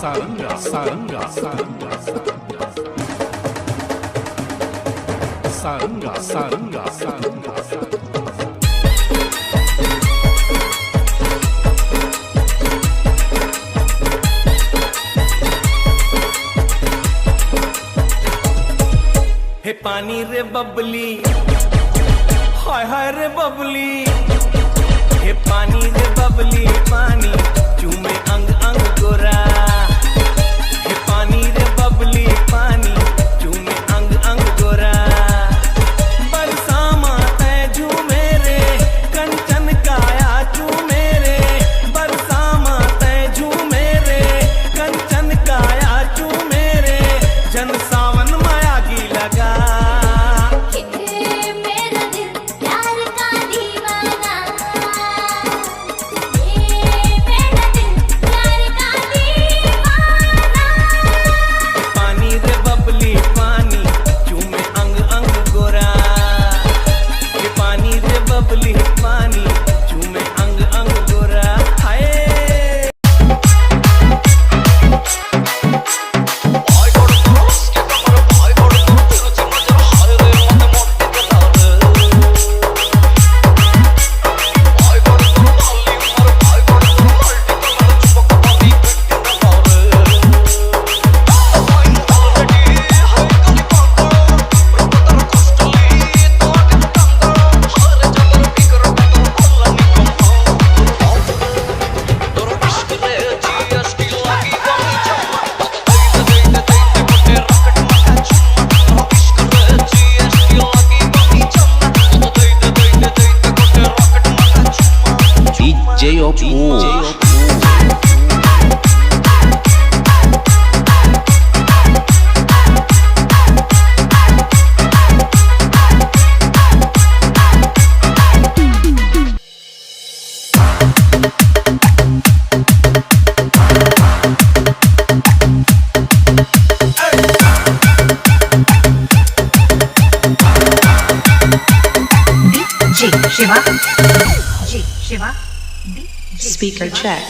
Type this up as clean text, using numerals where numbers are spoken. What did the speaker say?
saranga, saranga, saranga, saranga, saranga, saranga, saranga. हे पानी रे बबली, हाय हाय रे बबली, हे पानी रे बबली, पानी चूमे अंग अंग गोरा। हे पानी रे बबली, पानी चूमे अंग अंग गोरा। बरसा माता झूमे रे, कंचन काया चूमे रे। बरसा माता झूमे रे, कंचन काया चूमे रे। जन सावन माया की लगा। Shiva. Speaker check.